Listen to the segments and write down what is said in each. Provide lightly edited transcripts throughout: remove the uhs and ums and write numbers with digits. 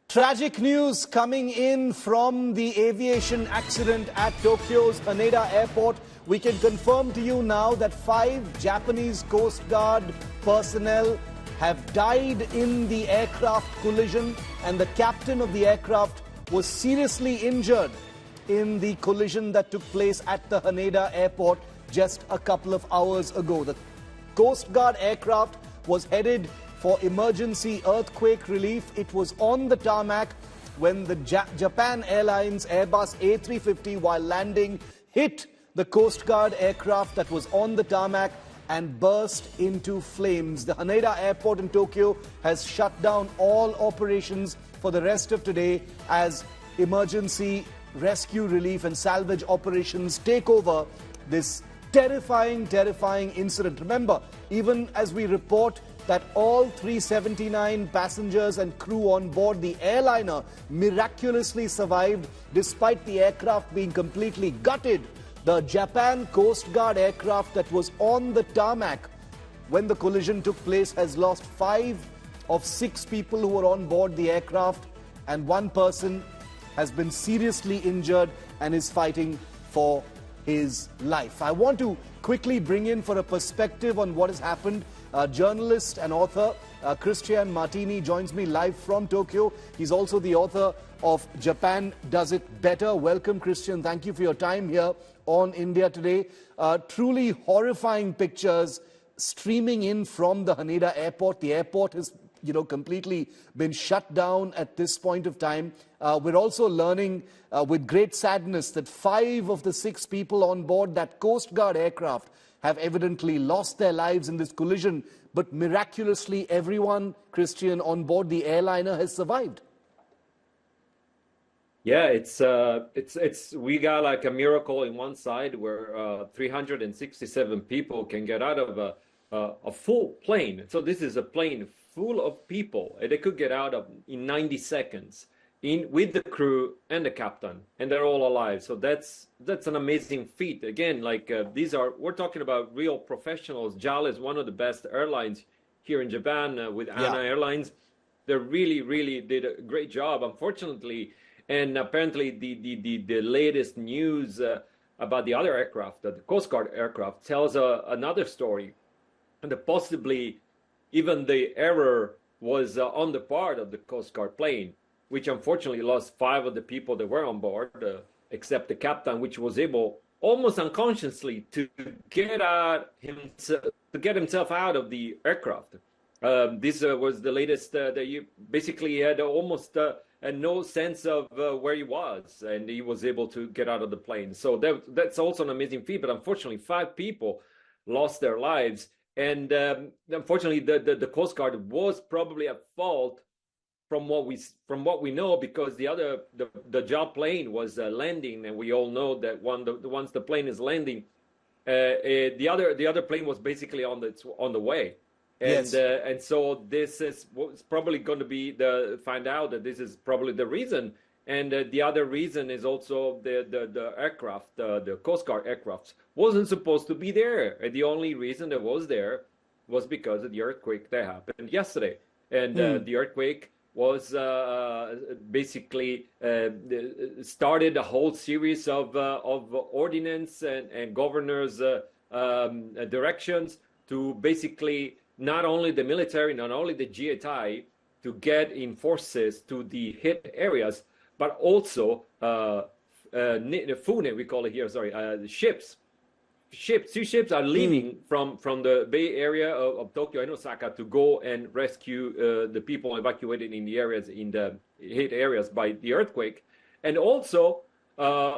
Tragic news coming in from the aviation accident at Tokyo's Haneda Airport. We can confirm to you now that 5 Japanese Coast Guard personnel have died in the aircraft collision, and the captain of the aircraft was seriously injured in the collision that took place at the Haneda Airport just a couple of hours ago. The Coast Guard aircraft was headed for emergency earthquake relief. It was on the tarmac when the Japan Airlines Airbus A350, while landing, hit the Coast Guard aircraft that was on the tarmac and burst into flames. The Haneda Airport in Tokyo has shut down all operations for the rest of today as emergency rescue relief and salvage operations take over this terrifying incident. Remember, even as we report that all 379 passengers and crew on board the airliner miraculously survived despite the aircraft being completely gutted, the Japan Coast Guard aircraft that was on the tarmac when the collision took place has lost 5 of 6 people who were on board the aircraft, and 1 person has been seriously injured and is fighting for his life. I want to quickly bring in for a perspective on what has happened. Journalist and author Christian Martini joins me live from Tokyo. He's also the author of Japan Does It Better. Welcome, Christian. Thank you for your time here on India Today. Truly horrifying pictures streaming in from the Haneda Airport. The airport has completely been shut down at this point of time. We're also learning with great sadness that 5 of the 6 people on board that Coast Guard aircraft have evidently lost their lives in this collision, but miraculously everyone, Christian, on board the airliner has survived. Yeah, it's we got like a miracle in one side where 367 people can get out of a full plane. So this is a plane full of people, and they could get out of in 90 seconds with the crew and the captain, and they're all alive. So that's an amazing feat. Again, like we're talking about real professionals. JAL is one of the best airlines here in Japan with Haneda Airlines. They really did a great job. Unfortunately, and apparently the latest news about the other aircraft, the Coast Guard aircraft, tells another story, and that possibly even the error was on the part of the Coast Guard plane, which unfortunately lost 5 of the people that were on board, except the captain, which was able almost unconsciously to get himself out of the aircraft. This was the latest that you basically had almost no sense of where he was, and he was able to get out of the plane. So that's also an amazing feat. But unfortunately, 5 people lost their lives, and unfortunately, the Coast Guard was probably at fault. From what we know, because the JAL plane was landing, and we all know that once the plane is landing, the other plane was basically on the way, and yes. And so this is what's probably going to be find out that this is probably the reason, and the other reason is also the aircraft, the Coast Guard aircraft wasn't supposed to be there. And the only reason it was there was because of the earthquake that happened yesterday, and the earthquake was basically started a whole series of ordinance and governors' directions to basically not only the military, not only the GTI, to get in forces to the hit areas, but also Fune, we call it here, sorry, ships. Two ships are leaving from the Bay Area of Tokyo and Osaka to go and rescue the people evacuated in the areas, in the hit areas by the earthquake, and also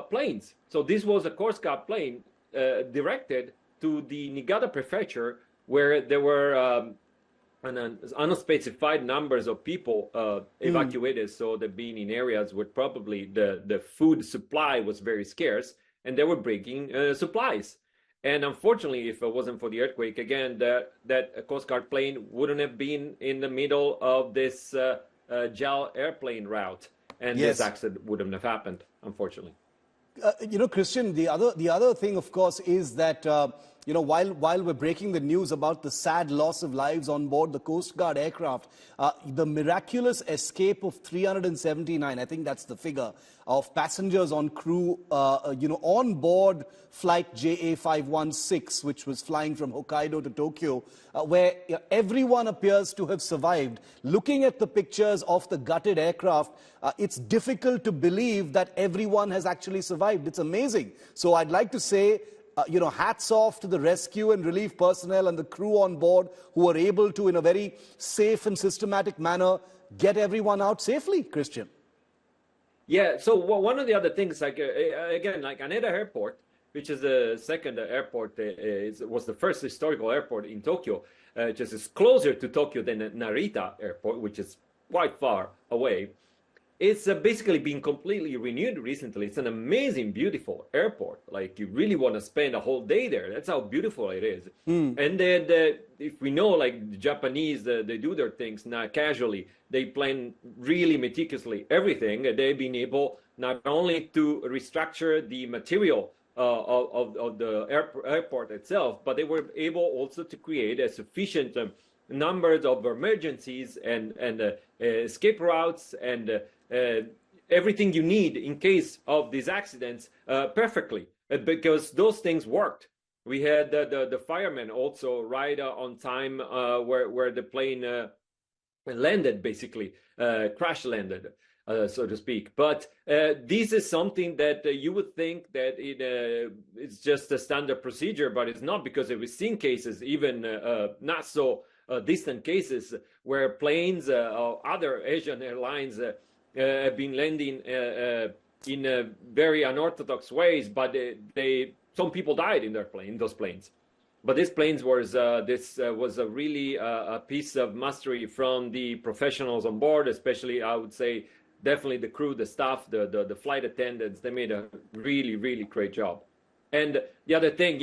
planes. So this was a Coast Guard plane directed to the Niigata prefecture, where there were unspecified numbers of people evacuated. So they've been in areas where probably the food supply was very scarce, and they were bringing supplies. And unfortunately, if it wasn't for the earthquake, again, that Coast Guard plane wouldn't have been in the middle of this JAL airplane route, and this accident wouldn't have happened, unfortunately. Christian, the other thing, of course, is that while we're breaking the news about the sad loss of lives on board the Coast Guard aircraft, the miraculous escape of 379, I think that's the figure, of passengers on crew, on board flight JA516, which was flying from Hokkaido to Tokyo, where everyone appears to have survived. Looking at the pictures of the gutted aircraft, it's difficult to believe that everyone has actually survived. It's amazing. So I'd like to say, hats off to the rescue and relief personnel and the crew on board who were able to, in a very safe and systematic manner, get everyone out safely, Christian. Yeah, so one of the other things, like Haneda Airport, which is the second airport, was the first historical airport in Tokyo, just is closer to Tokyo than Narita Airport, which is quite far away. It's basically been completely renewed recently. It's an amazing, beautiful airport. Like, you really want to spend a whole day there. That's how beautiful it is. And then if we know, like, the Japanese, they do their things not casually. They plan really meticulously everything. They've been able not only to restructure the material of the airport itself, but they were able also to create a sufficient numbers of emergencies and escape routes and everything you need in case of these accidents perfectly, because those things worked. We had the firemen also right on time where the plane landed, basically crash landed, so to speak. But this is something that you would think that it's just a standard procedure, but it's not, because we've seen cases, even not so distant cases, where planes or other Asian airlines have been landing in very unorthodox ways, but some people died in those planes. But these planes was a really a piece of mastery from the professionals on board, especially, I would say, definitely the crew, the staff, the flight attendants. They made a really, really great job. And the other thing,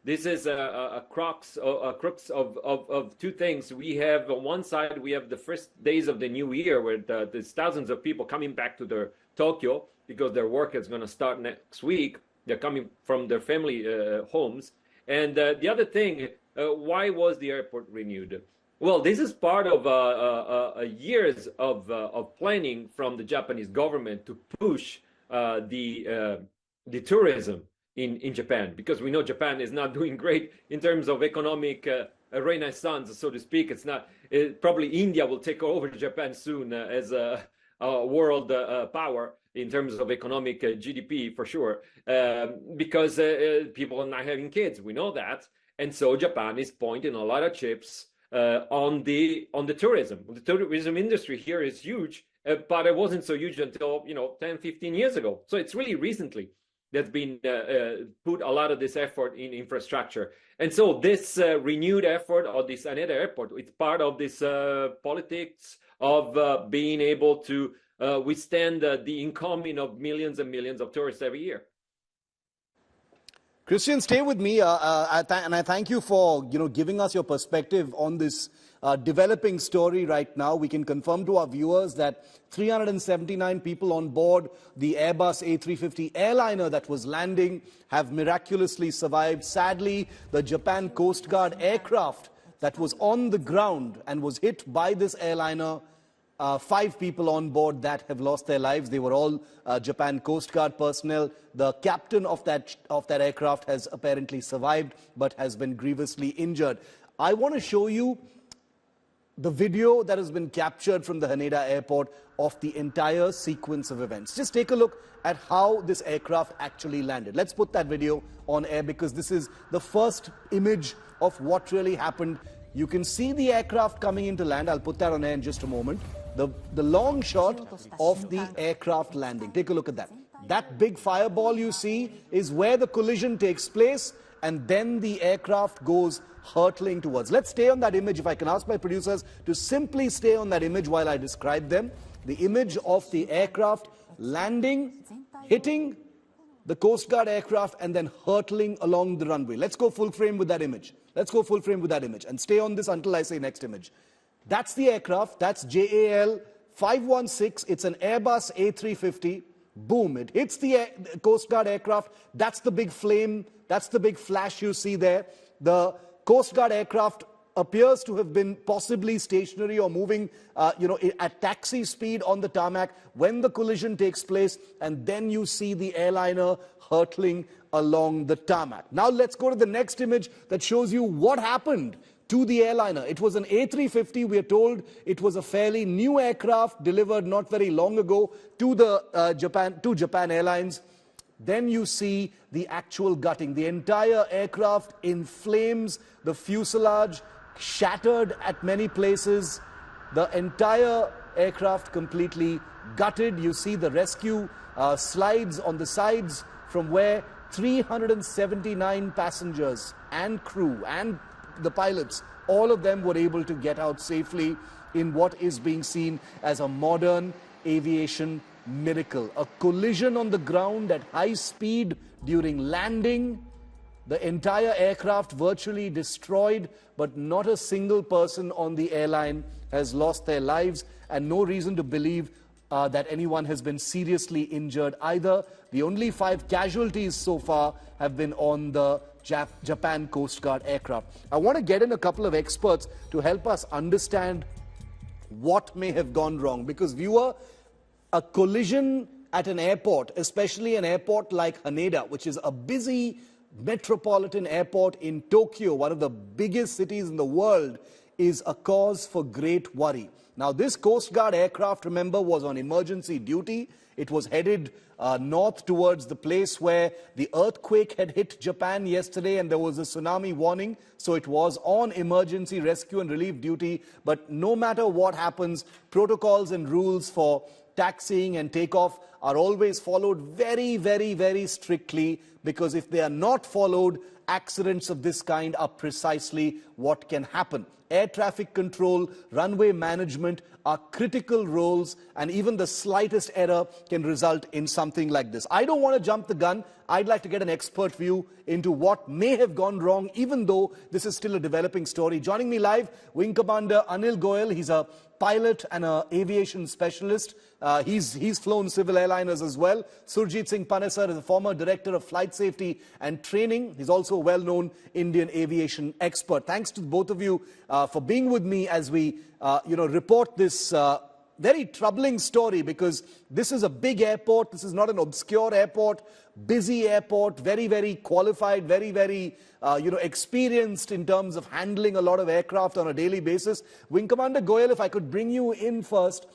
this is a crux of two things. We have, on one side, we have the first days of the new year, where there's thousands of people coming back to their Tokyo because their work is going to start next week. They're coming from their family homes. And the other thing, why was the airport renewed? Well, this is part of years of planning from the Japanese government to push the tourism in Japan, because we know Japan is not doing great in terms of economic renaissance, so to speak. Probably India will take over Japan soon as a world power in terms of economic GDP, for sure, because people are not having kids. We know that. And so Japan is pointing a lot of chips on the tourism. The tourism industry here is huge, but it wasn't so huge until 10, 15 years ago. So it's really recently that's been put a lot of this effort in infrastructure. And so this renewed effort of this Haneda Airport, it's part of this politics of being able to withstand the incoming of millions and millions of tourists every year. Christian, stay with me, and I thank you for giving us your perspective on this developing story right now. We can confirm to our viewers that 379 people on board the Airbus A350 airliner that was landing have miraculously survived. Sadly, the Japan Coast Guard aircraft that was on the ground and was hit by this airliner, 5 people on board that have lost their lives. They were all Japan Coast Guard personnel. The captain of that aircraft has apparently survived, but has been grievously injured. I want to show you the video that has been captured from the Haneda Airport of the entire sequence of events. Just take a look at how this aircraft actually landed. Let's put that video on air, because this is the first image of what really happened. You can see the aircraft coming into land. I'll put that on air in just a moment. The long shot of the aircraft landing. Take a look at that. That big fireball you see is where the collision takes place, and then the aircraft goes hurtling towards. Let's stay on that image. If I can ask my producers to simply stay on that image while I describe them. The image of the aircraft landing, hitting the Coast Guard aircraft, and then hurtling along the runway. Let's go full frame with that image. Let's go full frame with that image, and stay on this until I say next image. That's the aircraft. That's JAL 516. It's an Airbus A350. Boom, it hits the Coast Guard aircraft. That's the big flame. That's the big flash you see there. The Coast Guard aircraft appears to have been possibly stationary or moving, at taxi speed on the tarmac when the collision takes place, and then you see the airliner hurtling along the tarmac. Now let's go to the next image that shows you what happened to the airliner. It was an A350. We are told it was a fairly new aircraft delivered not very long ago to Japan Airlines. Then you see the actual gutting. The entire aircraft in flames, the fuselage shattered at many places, the entire aircraft completely gutted. You see the rescue slides on the sides from where 379 passengers and crew and the pilots, all of them were able to get out safely in what is being seen as a modern aviation miracle. A collision on the ground at high speed during landing, the entire aircraft virtually destroyed, but not a single person on the airline has lost their lives, and no reason to believe that anyone has been seriously injured either. The only 5 casualties so far have been on the Japan Coast Guard aircraft. I want to get in a couple of experts to help us understand what may have gone wrong, because viewer, a collision at an airport, especially an airport like Haneda, which is a busy metropolitan airport in Tokyo, one of the biggest cities in the world, is a cause for great worry. Now, this Coast Guard aircraft, remember, was on emergency duty. It was headed north towards the place where the earthquake had hit Japan yesterday and there was a tsunami warning. So it was on emergency rescue and relief duty. But no matter what happens, protocols and rules for taxiing and takeoff are always followed very, very, very strictly, because if they are not followed, accidents of this kind are precisely what can happen. Air traffic control, runway management are critical roles, and even the slightest error can result in something like this. I don't want to jump the gun. I'd like to get an expert view into what may have gone wrong, even though this is still a developing story. Joining me live, Wing Commander Anil Goyal. He's a pilot and an aviation specialist. He's flown civil airliners as well. Surjit Singh Panesar is a former director of flight safety and training. He's also a well-known Indian aviation expert. Thanks to both of you for being with me as we report this very troubling story, because this is a big airport. This is not an obscure airport, busy airport, very, very qualified, very, very experienced in terms of handling a lot of aircraft on a daily basis. Wing Commander Goyal, if I could bring you in first.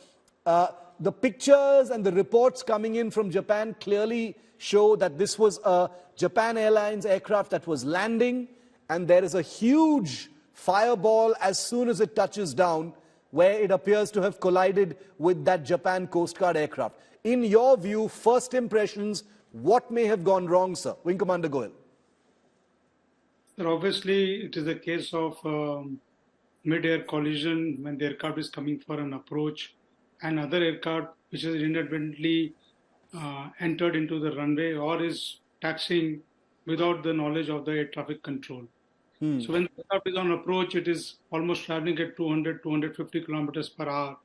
The pictures and the reports coming in from Japan clearly show that this was a Japan Airlines aircraft that was landing, and there is a huge fireball as soon as it touches down, where it appears to have collided with that Japan Coast Guard aircraft. In your view, first impressions, what may have gone wrong, sir? Wing Commander Goyal. Sir, obviously, it is a case of mid-air collision when the aircraft is coming for an approach, and other aircraft which is inadvertently entered into the runway or is taxiing without the knowledge of the air traffic control. So when the aircraft is on approach, it is almost traveling at 200, 250 kilometers per hour.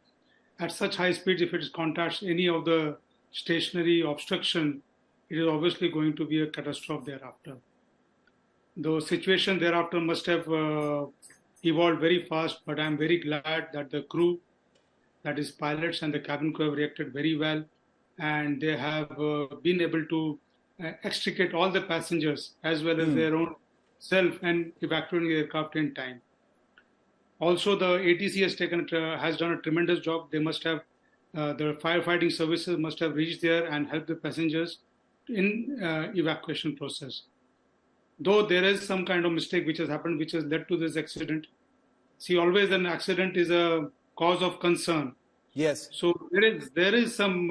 At such high speeds, if it contacts any of the stationary obstruction, it is obviously going to be a catastrophe thereafter. The situation thereafter must have evolved very fast, but I'm very glad that the crew, that is pilots and the cabin crew, have reacted very well, and they have been able to extricate all the passengers as well as their own self and evacuating the aircraft in time. Also, the ATC has done a tremendous job. They must have, the firefighting services must have reached there and helped the passengers in evacuation process. Though there is some kind of mistake which has happened, which has led to this accident. See, always an accident is a cause of concern. Yes. So there is some,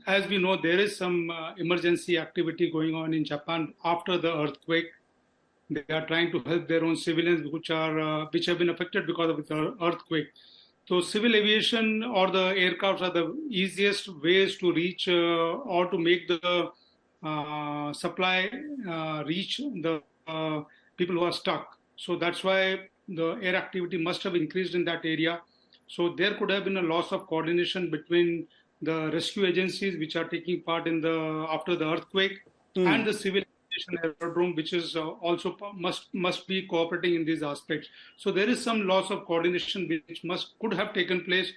as we know, there is some emergency activity going on in Japan after the earthquake. They are trying to help their own civilians which have been affected because of the earthquake. So civil aviation or the aircrafts are the easiest ways to reach or to make the supply reach the people who are stuck. So that's why the air activity must have increased in that area. So there could have been a loss of coordination between the rescue agencies which are taking part in after the earthquake and the civil aviation aerodrome, which is also must be cooperating in these aspects. So there is some loss of coordination which could have taken place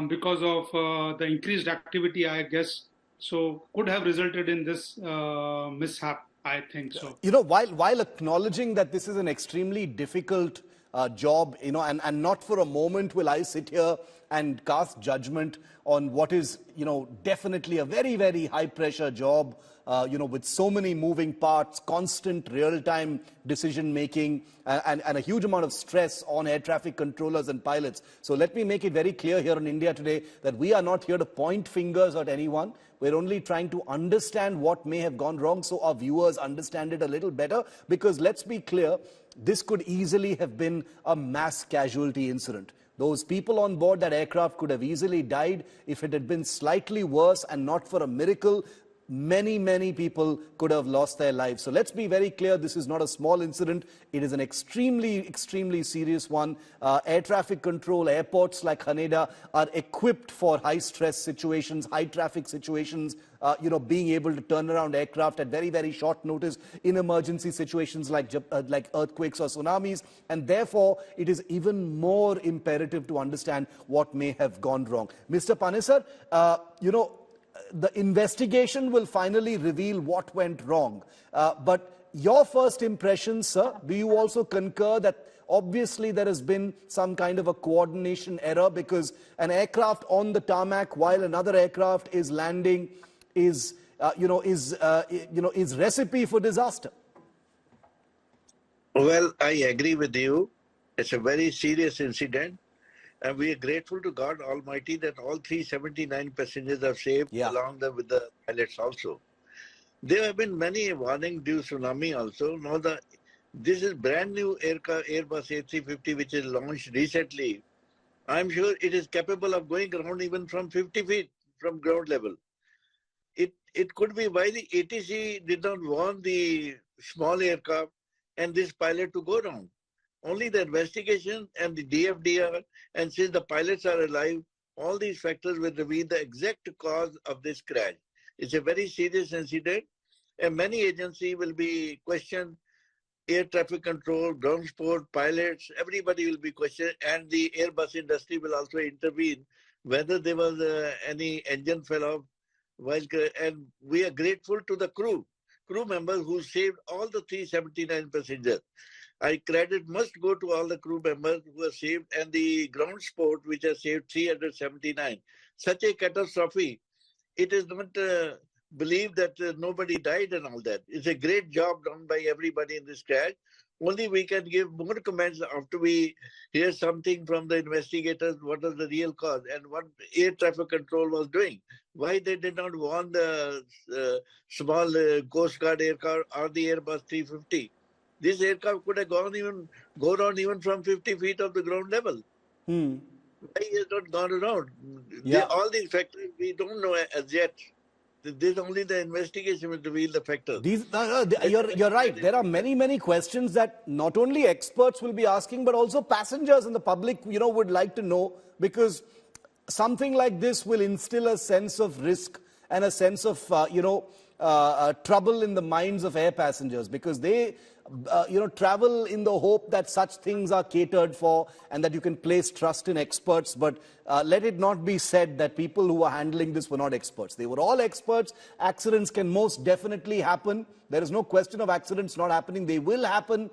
because of the increased activity, I guess. So could have resulted in this mishap, I think so. While acknowledging that this is an extremely difficult job, and not for a moment will I sit here and cast judgment on what is, definitely a very, very high pressure job, with so many moving parts, constant real-time decision making, and a huge amount of stress on air traffic controllers and pilots. So let me make it very clear here in India today that we are not here to point fingers at anyone. We're only trying to understand what may have gone wrong so our viewers understand it a little better, because let's be clear, this could easily have been a mass casualty incident. Those people on board that aircraft could have easily died if it had been slightly worse, and not for a miracle, many, many people could have lost their lives. So let's be very clear, this is not a small incident. It is an extremely, extremely serious one. Air traffic control, airports like Haneda are equipped for high-stress situations, high-traffic situations, being able to turn around aircraft at very, very short notice in emergency situations like earthquakes or tsunamis. And therefore, it is even more imperative to understand what may have gone wrong. Mr. Panesar, the investigation will finally reveal what went wrong. But your first impression, sir, do you also concur that obviously there has been some kind of a coordination error, because an aircraft on the tarmac while another aircraft is landing is recipe for disaster? Well, I agree with you. It's a very serious incident. And we are grateful to God Almighty that all 379 passengers are saved, along with the pilots also. There have been many warnings due tsunami also. Now this is brand new Airbus A350 which is launched recently. I'm sure it is capable of going around even from 50 feet from ground level. It could be why the ATC did not warn the small aircraft and this pilot to go down. Only the investigation and the DFDR, and since the pilots are alive, all these factors will reveal the exact cause of this crash. It's a very serious incident, and many agencies will be questioned. Air traffic control, ground support, pilots, everybody will be questioned, and the Airbus industry will also intervene whether there was any engine fell off. And we are grateful to the crew members who saved all the 379 passengers. Credit must go to all the crew members who are saved, and the ground support which has saved 379. Such a catastrophe, it is not believed that nobody died and all that. It's a great job done by everybody in this crash. Only we can give more comments after we hear something from the investigators, what was the real cause and what air traffic control was doing. Why they did not warn the small Coast Guard aircraft or the Airbus 350. This aircraft could have go on even from 50 feet of the ground level. Why has not gone around? All these factors we don't know as yet. This only the investigation will reveal the factors. You're right. There are many, many questions that not only experts will be asking, but also passengers and the public, would like to know, because something like this will instill a sense of risk and a sense of, trouble in the minds of air passengers, because they travel in the hope that such things are catered for and that you can place trust in experts. But let it not be said that people who are handling this were not experts. They were all experts. Accidents can most definitely happen. There is no question of accidents not happening. They will happen,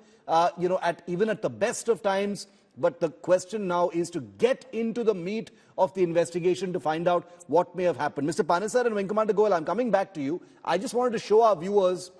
even at the best of times. But the question now is to get into the meat of the investigation to find out what may have happened. Mr. Panesar and Venkamata Goel, I'm coming back to you. I just wanted to show our viewers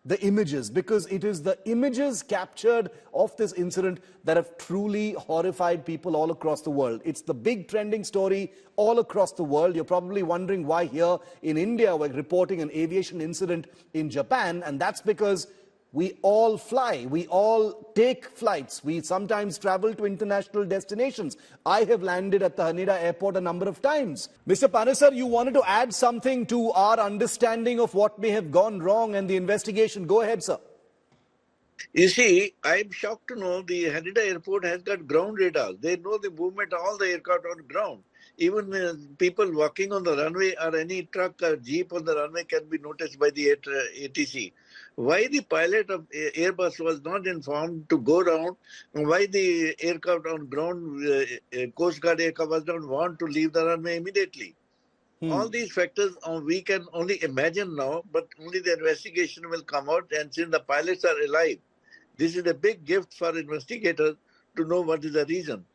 the images, because it is the images captured of this incident that have truly horrified people all across the world. It's the big trending story all across the world. You're probably wondering why here in India we're reporting an aviation incident in Japan, and that's because we all fly, we all take flights, we sometimes travel to international destinations. I have landed at the Haneda Airport a number of times. Mr. Panesar, you wanted to add something to our understanding of what may have gone wrong and the investigation. Go ahead, sir. You see, I'm shocked to know the Haneda Airport has got ground radar. They know the movement of all the aircraft on ground. Even people walking on the runway or any truck or jeep on the runway can be noticed by the ATC. Why the pilot of Airbus was not informed to go down, and why the aircraft on ground, Coast Guard aircraft was not warned to leave the runway immediately. All these factors we can only imagine now, but only the investigation will come out, and since the pilots are alive, this is a big gift for investigators to know what is the reason.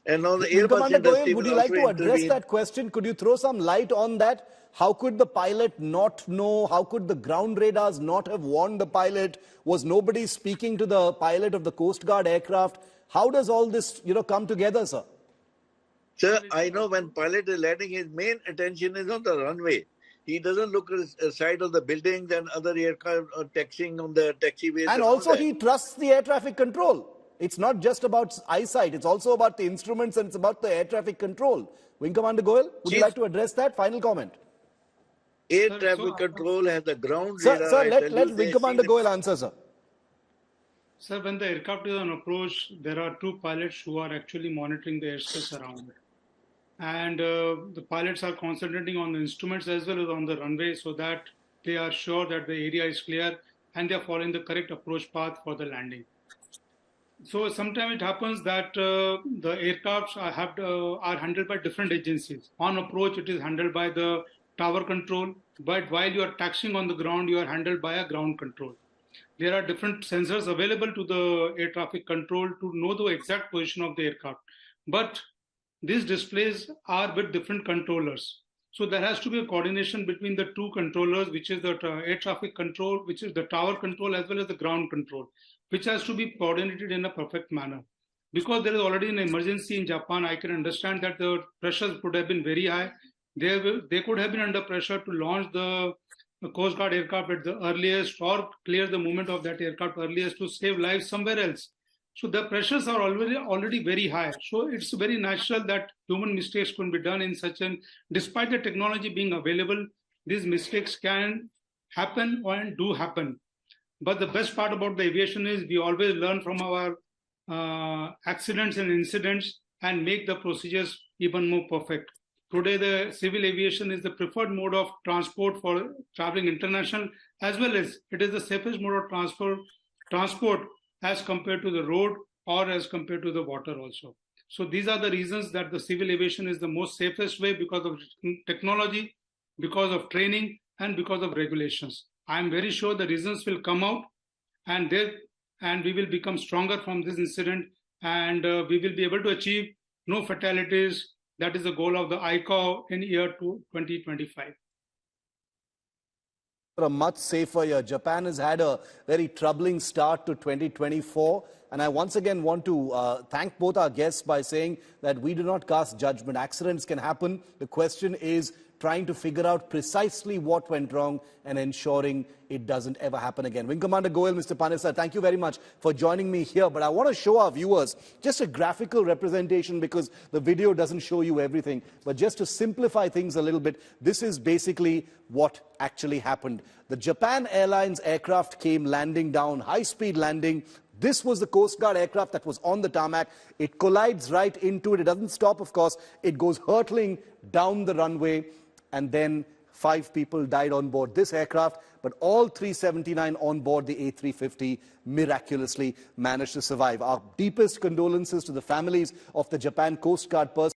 And now the Airbus Commander industry Goyal, would will you like also to address intervene. that question? Could you throw some light on that? How could the pilot not know? How could the ground radars not have warned the pilot? Was nobody speaking to the pilot of the Coast Guard aircraft? How does all this, come together, sir? Sir, I know when pilot is landing, his main attention is on the runway. He doesn't look at the side of the buildings and other aircraft taxiing on the taxiways. And also he trusts the air traffic control. It's not just about eyesight. It's also about the instruments and it's about the air traffic control. Wing Commander Goyal, would you like to address that? Final comment. Air traffic control has the ground radar. Sir, let Wing Commander Goyal answer, sir. Sir, when the aircraft is on approach, there are two pilots who are actually monitoring the airspace around it. And the pilots are concentrating on the instruments as well as on the runway so that they are sure that the area is clear and they are following the correct approach path for the landing. So sometimes it happens that the aircrafts are handled by different agencies. On approach, it is handled by the tower control, but while you are taxiing on the ground, you are handled by a ground control. There are different sensors available to the air traffic control to know the exact position of the aircraft. But these displays are with different controllers. So there has to be a coordination between the two controllers, which is the air traffic control, which is the tower control, as well as the ground control, which has to be coordinated in a perfect manner. Because there is already an emergency in Japan, I can understand that the pressures would have been very high. They could have been under pressure to launch the Coast Guard aircraft at the earliest or clear the movement of that aircraft earliest to save lives somewhere else. So the pressures are already very high. So it's very natural that human mistakes can be done in such an, despite the technology being available, these mistakes can happen and do happen. But the best part about the aviation is we always learn from our accidents and incidents and make the procedures even more perfect. Today, the civil aviation is the preferred mode of transport for traveling international, as well as it is the safest mode of transport as compared to the road or as compared to the water also. So these are the reasons that the civil aviation is the most safest way because of technology, because of training, and because of regulations. I am very sure the reasons will come out and we will become stronger from this incident and we will be able to achieve no fatalities. That is the goal of the ICAO in year 2025. A much safer year. Japan has had a very troubling start to 2024. And I once again want to thank both our guests by saying that we do not cast judgment. Accidents can happen. The question is trying to figure out precisely what went wrong and ensuring it doesn't ever happen again. Wing Commander Goyal, Mr. Panesar, thank you very much for joining me here. But I want to show our viewers just a graphical representation because the video doesn't show you everything. But just to simplify things a little bit, this is basically what actually happened. The Japan Airlines aircraft came landing down, high-speed landing. This was the Coast Guard aircraft that was on the tarmac. It collides right into it. It doesn't stop, of course. It goes hurtling down the runway. And then 5 people died on board this aircraft, but all 379 on board the A350 miraculously managed to survive. Our deepest condolences to the families of the Japan Coast Guard personnel.